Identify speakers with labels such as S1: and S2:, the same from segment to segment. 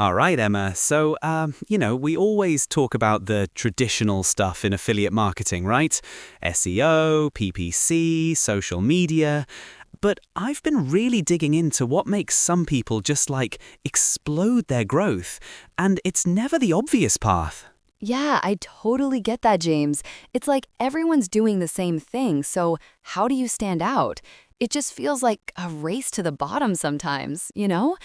S1: All right, Emma. So, we always talk about the traditional stuff in affiliate marketing, right? SEO, PPC, social media. But I've been really digging into what makes some people just explode their growth, and it's never the obvious path.
S2: Yeah, I totally get that, James. It's like everyone's doing the same thing, so how do you stand out? It just feels like a race to the bottom sometimes, you know?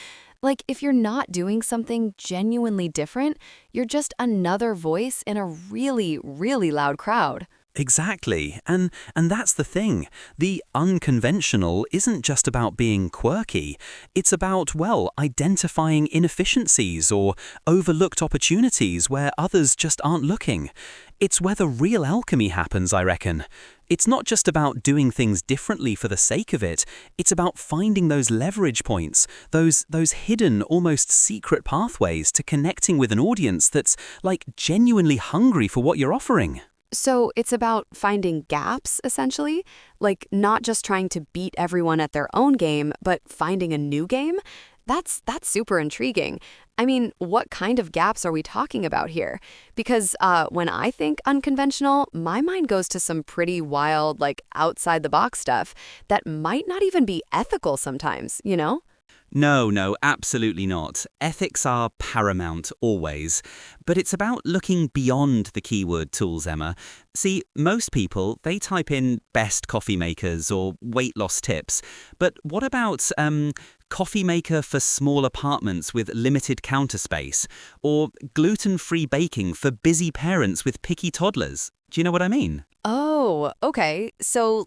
S2: Like if you're not doing something genuinely different, you're just another voice in a really, really loud crowd.
S1: Exactly. And that's the thing. The unconventional isn't just about being quirky. It's about, identifying inefficiencies or overlooked opportunities where others just aren't looking. It's where the real alchemy happens, I reckon. It's not just about doing things differently for the sake of it. It's about finding those leverage points, those hidden, almost secret pathways to connecting with an audience that's genuinely hungry for what you're offering.
S2: So it's about finding gaps, essentially, like not just trying to beat everyone at their own game, but finding a new game. That's super intriguing. I mean, what kind of gaps are we talking about here? Because when I think unconventional, my mind goes to some pretty wild, outside the box stuff that might not even be ethical sometimes, you know?
S1: No, absolutely not. Ethics are paramount, always. But it's about looking beyond the keyword tools, Emma. See, most people, they type in best coffee makers or weight loss tips. But what about coffee maker for small apartments with limited counter space? Or gluten-free baking for busy parents with picky toddlers? Do you know what I mean?
S2: Oh, okay. So,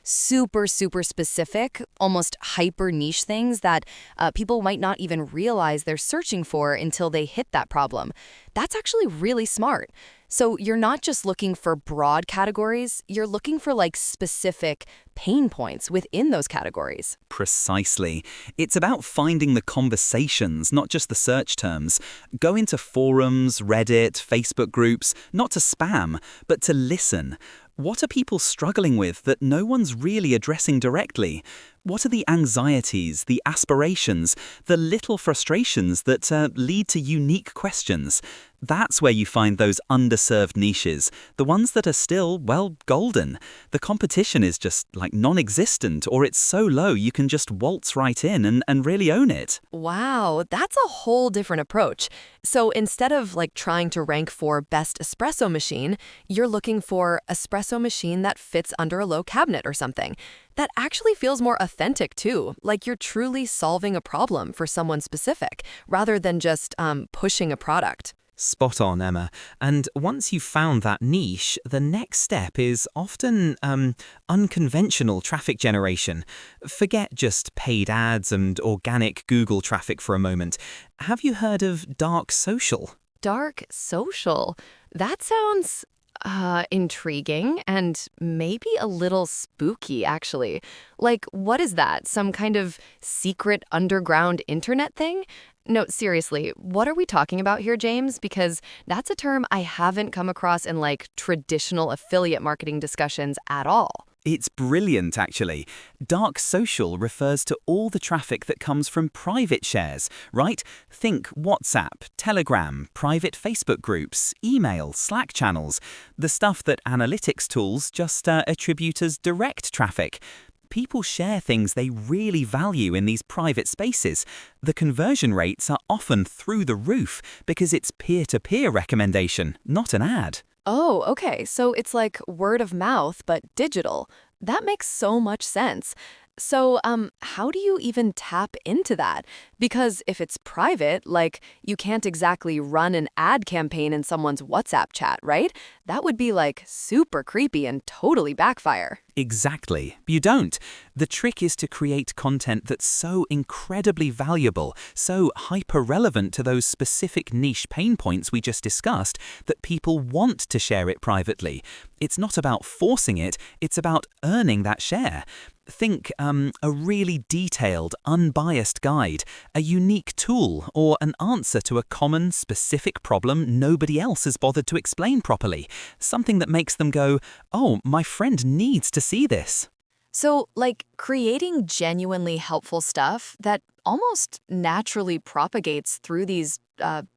S2: super, super specific, almost hyper niche things that people might not even realize they're searching for until they hit that problem. That's actually really smart. So, you're not just looking for broad categories, you're looking for specific pain points within those categories.
S1: Precisely. It's about finding the conversations, not just the search terms. Go into forums, Reddit, Facebook groups, not to spam, but to listen. What are people struggling with that no one's really addressing directly? What are the anxieties, the aspirations, the little frustrations that lead to unique questions? That's where you find those underserved niches, the ones that are still, golden. The competition is just non-existent, or it's so low you can just waltz right in and really own it.
S2: Wow, that's a whole different approach. So instead of trying to rank for best espresso machine, you're looking for espresso machine that fits under a low cabinet or something. That actually feels more authentic too, like you're truly solving a problem for someone specific, rather than just pushing a product.
S1: Spot on, Emma. And once you've found that niche, the next step is often unconventional traffic generation. Forget just paid ads and organic Google traffic for a moment. Have you heard of dark social?
S2: Dark social. That sounds intriguing and maybe a little spooky, actually. What is that? Some kind of secret underground internet thing? No, seriously, what are we talking about here, James? Because that's a term I haven't come across in traditional affiliate marketing discussions at all.
S1: It's brilliant, actually. Dark social refers to all the traffic that comes from private shares, right? Think WhatsApp, Telegram, private Facebook groups, email, Slack channels, the stuff that analytics tools just attribute as direct traffic. People share things they really value in these private spaces. The conversion rates are often through the roof because it's peer-to-peer recommendation, not an ad.
S2: Oh, okay. So it's like word of mouth, but digital. That makes so much sense. So, how do you even tap into that? Because if it's private, you can't exactly run an ad campaign in someone's WhatsApp chat, right? That would be super creepy and totally backfire.
S1: Exactly. You don't. The trick is to create content that's so incredibly valuable, so hyper-relevant to those specific niche pain points we just discussed, that people want to share it privately. It's not about forcing it, it's about earning that share. Think a really detailed, unbiased guide, a unique tool, or an answer to a common, specific problem nobody else has bothered to explain properly. Something that makes them go, oh, my friend needs to see this.
S2: So, like creating genuinely helpful stuff that almost naturally propagates through these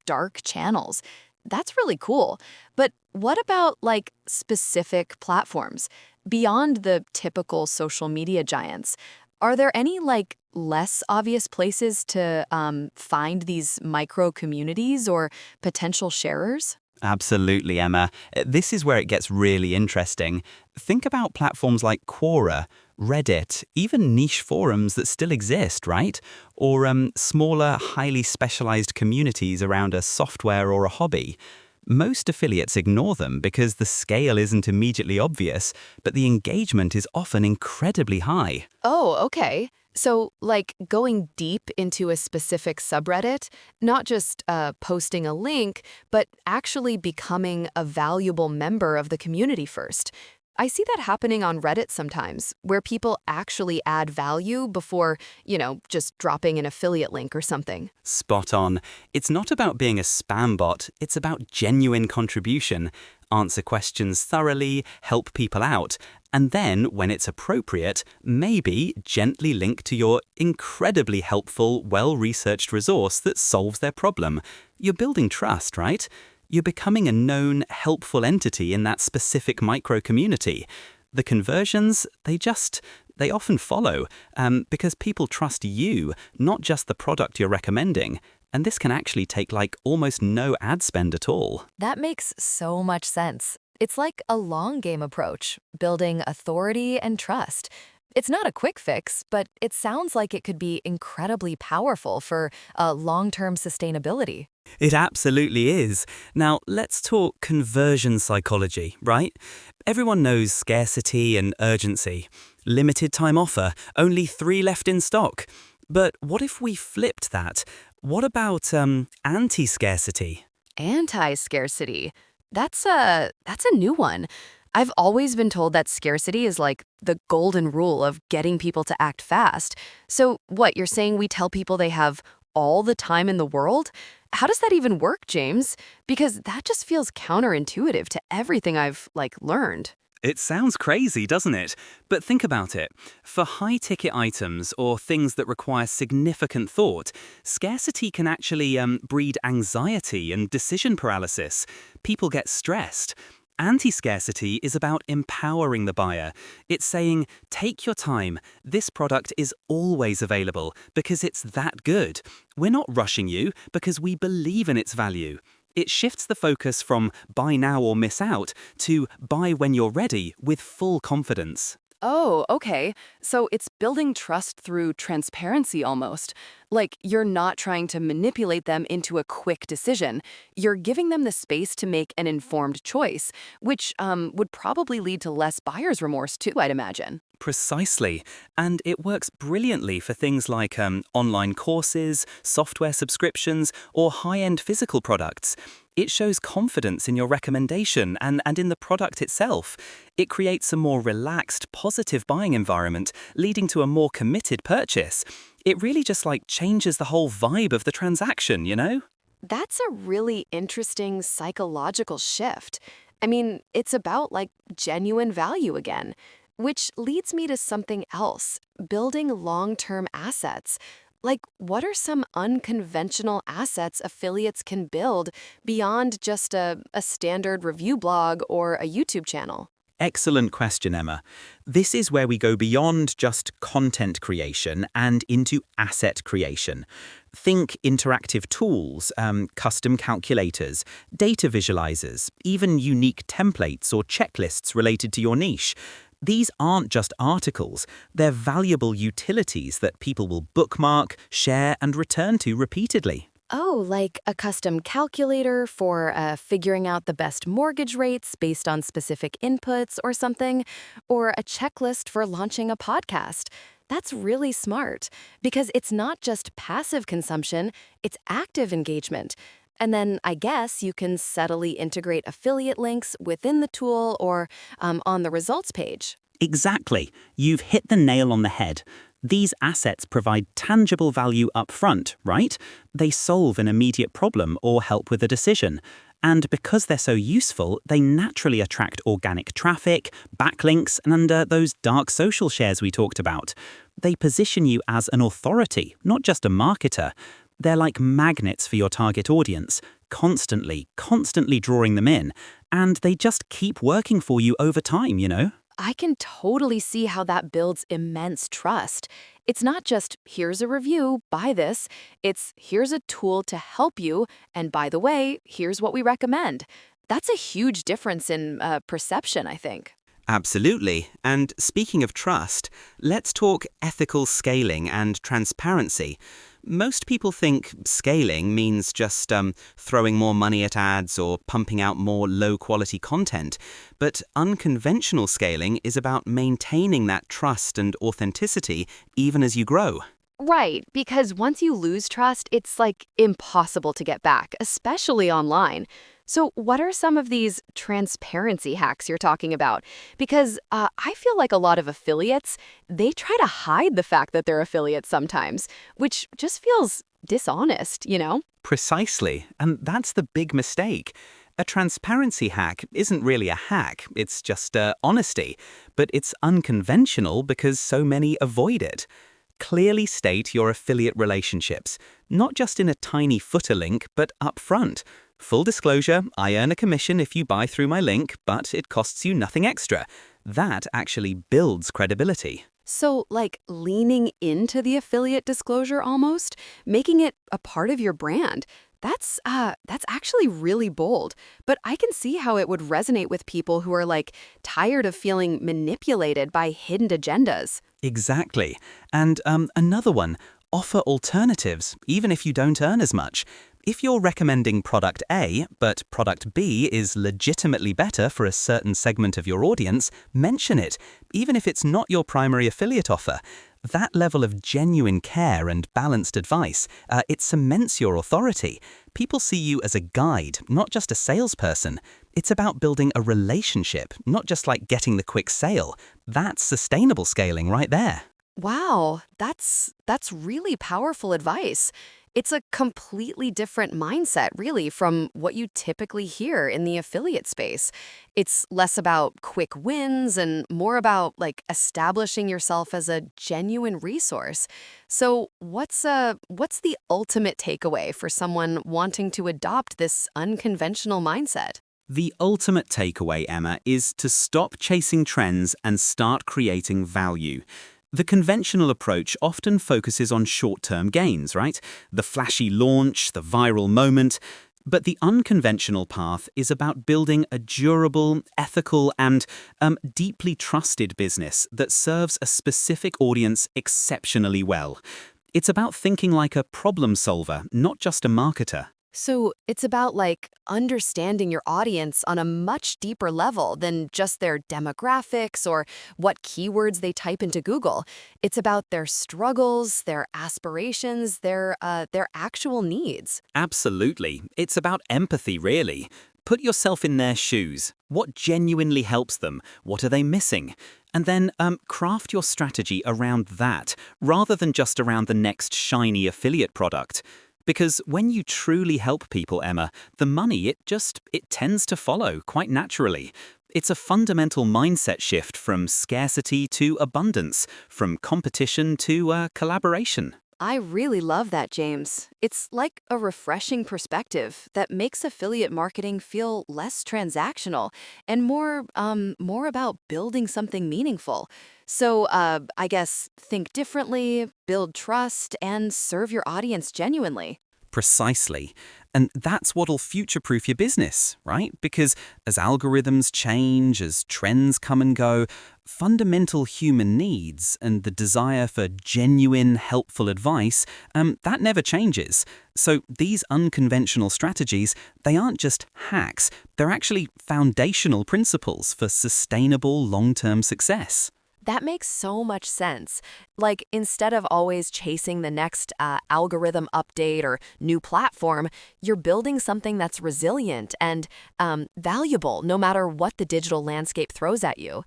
S2: dark channels. That's really cool. But what about like specific platforms? Beyond the typical social media giants, are there any like less obvious places to find these micro communities or potential sharers?
S1: Absolutely, Emma. This is where it gets really interesting. Think about platforms like Quora, Reddit, even niche forums that still exist, right? Or smaller, highly specialized communities around a software or a hobby. Most affiliates ignore them because the scale isn't immediately obvious, but the engagement is often incredibly high.
S2: Oh, okay. So, like going deep into a specific subreddit, not just posting a link, but actually becoming a valuable member of the community first. I see that happening on Reddit sometimes, where people actually add value before, just dropping an affiliate link or something.
S1: Spot on. It's not about being a spam bot, it's about genuine contribution. Answer questions thoroughly, help people out, and then, when it's appropriate, maybe gently link to your incredibly helpful, well-researched resource that solves their problem. You're building trust, right? You're becoming a known, helpful entity in that specific micro-community. The conversions, they often follow, because people trust you, not just the product you're recommending. And this can actually take like almost no ad spend at all.
S2: That makes so much sense. It's like a long game approach, building authority and trust. It's not a quick fix, but it sounds like it could be incredibly powerful for long-term sustainability.
S1: It absolutely is. Now, let's talk conversion psychology, right? Everyone knows scarcity and urgency. Limited time offer, only 3 left in stock. But what if we flipped that? What about anti-scarcity?
S2: Anti-scarcity. That's a new one. I've always been told that scarcity is like the golden rule of getting people to act fast. So what, you're saying we tell people they have all the time in the world? How does that even work, James? Because that just feels counterintuitive to everything I've learned.
S1: It sounds crazy, doesn't it? But think about it. For high-ticket items or things that require significant thought, scarcity can actually breed anxiety and decision paralysis. People get stressed. Anti-scarcity is about empowering the buyer. It's saying, take your time. This product is always available because it's that good. We're not rushing you because we believe in its value. It shifts the focus from buy now or miss out to buy when you're ready with full confidence.
S2: Oh, okay. So it's building trust through transparency almost. Like you're not trying to manipulate them into a quick decision. You're giving them the space to make an informed choice, which would probably lead to less buyer's remorse too, I'd imagine.
S1: Precisely. And it works brilliantly for things like online courses, software subscriptions, or high-end physical products. It shows confidence in your recommendation and in the product itself. It creates a more relaxed, positive buying environment, leading to a more committed purchase. It really just changes the whole vibe of the transaction, you know?
S2: That's a really interesting psychological shift. I mean, it's about genuine value again, which leads me to something else, building long-term assets. What are some unconventional assets affiliates can build beyond just a standard review blog or a YouTube channel?
S1: Excellent question, Emma. This is where we go beyond just content creation and into asset creation. Think interactive tools, custom calculators, data visualizers, even unique templates or checklists related to your niche. These aren't just articles, they're valuable utilities that people will bookmark, share, and return to repeatedly.
S2: Oh, like a custom calculator for figuring out the best mortgage rates based on specific inputs or something, or a checklist for launching a podcast. That's really smart because it's not just passive consumption, it's active engagement. And then I guess you can subtly integrate affiliate links within the tool or on the results page.
S1: Exactly. You've hit the nail on the head. These assets provide tangible value up front, right? They solve an immediate problem or help with a decision. And because they're so useful, they naturally attract organic traffic, backlinks, and those dark social shares we talked about. They position you as an authority, not just a marketer. They're like magnets for your target audience, constantly drawing them in. And they just keep working for you over time, you know?
S2: I can totally see how that builds immense trust. It's not just, here's a review, buy this. It's, here's a tool to help you, and by the way, here's what we recommend. That's a huge difference in perception, I think.
S3: Absolutely. And speaking of trust, let's talk ethical scaling and transparency. Most people think scaling means just throwing more money at ads or pumping out more low-quality content. But unconventional scaling is about maintaining that trust and authenticity even as you grow.
S2: Right, because once you lose trust, it's like impossible to get back, especially online. So, what are some of these transparency hacks you're talking about? Because I feel like a lot of affiliates, they try to hide the fact that they're affiliates sometimes, which just feels dishonest, you know?
S1: Precisely, and that's the big mistake. A transparency hack isn't really a hack, it's just honesty. But it's unconventional because so many avoid it. Clearly state your affiliate relationships, not just in a tiny footer link, but up front. Full disclosure, I earn a commission if you buy through my link, but it costs you nothing extra. That actually builds credibility.
S2: So, like leaning into the affiliate disclosure almost, making it a part of your brand. That's actually really bold, but I can see how it would resonate with people who are like tired of feeling manipulated by hidden agendas.
S1: Exactly. And another one, offer alternatives, even if you don't earn as much. If you're recommending product A, but product B is legitimately better for a certain segment of your audience, mention it, even if it's not your primary affiliate offer. That level of genuine care and balanced advice, it cements your authority. People see you as a guide, not just a salesperson. It's about building a relationship, not just like getting the quick sale. That's sustainable scaling right there.
S2: Wow, that's really powerful advice. It's a completely different mindset, really, from what you typically hear in the affiliate space. It's less about quick wins and more about like establishing yourself as a genuine resource. So, what's the ultimate takeaway for someone wanting to adopt this unconventional mindset?
S3: The ultimate takeaway, Emma, is to stop chasing trends and start creating value. The conventional approach often focuses on short-term gains, right? The flashy launch, the viral moment. But the unconventional path is about building a durable, ethical, and deeply trusted business that serves a specific audience exceptionally well. It's about thinking like a problem solver, not just a marketer.
S2: So it's about like understanding your audience on a much deeper level than just their demographics or what keywords they type into Google. It's about their struggles, their aspirations, their actual needs.
S1: Absolutely. It's about empathy, really. Put yourself in their shoes. What genuinely helps them? What are they missing? And then craft your strategy around that, rather than just around the next shiny affiliate product. Because when you truly help people, Emma, the money, it tends to follow quite naturally. It's a fundamental mindset shift from scarcity to abundance, from competition to collaboration.
S2: I really love that, James. It's like a refreshing perspective that makes affiliate marketing feel less transactional and more about building something meaningful. So, I guess think differently, build trust, and serve your audience genuinely.
S1: Precisely. And that's what'll future-proof your business, right? Because as algorithms change, as trends come and go, fundamental human needs and the desire for genuine, helpful advice, that never changes. So these unconventional strategies, they aren't just hacks, they're actually foundational principles for sustainable long-term success.
S2: That makes so much sense. Like, instead of always chasing the next algorithm update or new platform, you're building something that's resilient and valuable no matter what the digital landscape throws at you.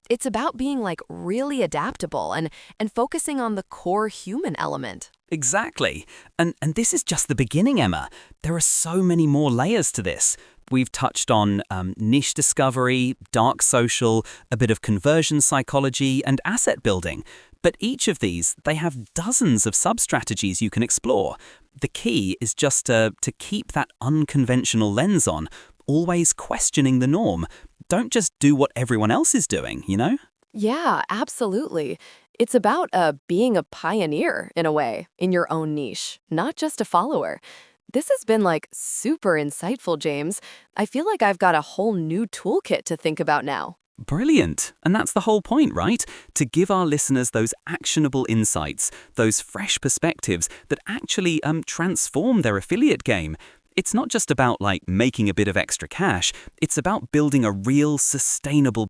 S2: It's about being like really adaptable and focusing on the core human element.
S1: Exactly. And this is just the beginning, Emma. There are so many more layers to this.
S3: We've touched on niche discovery, dark social, a bit of conversion psychology, and asset building. But each of these, they have dozens of sub-strategies you can explore. The key is just to keep that unconventional lens on, always questioning the norm. Don't just do what everyone else is doing, you know?
S2: Yeah, absolutely. It's about being a pioneer, in a way, in your own niche, not just a follower. This has been super insightful, James. I feel like I've got a whole new toolkit to think about now.
S3: Brilliant. And that's the whole point, right? To give our listeners those actionable insights, those fresh perspectives that actually transform their affiliate game. It's not just about making a bit of extra cash. It's about building a real sustainable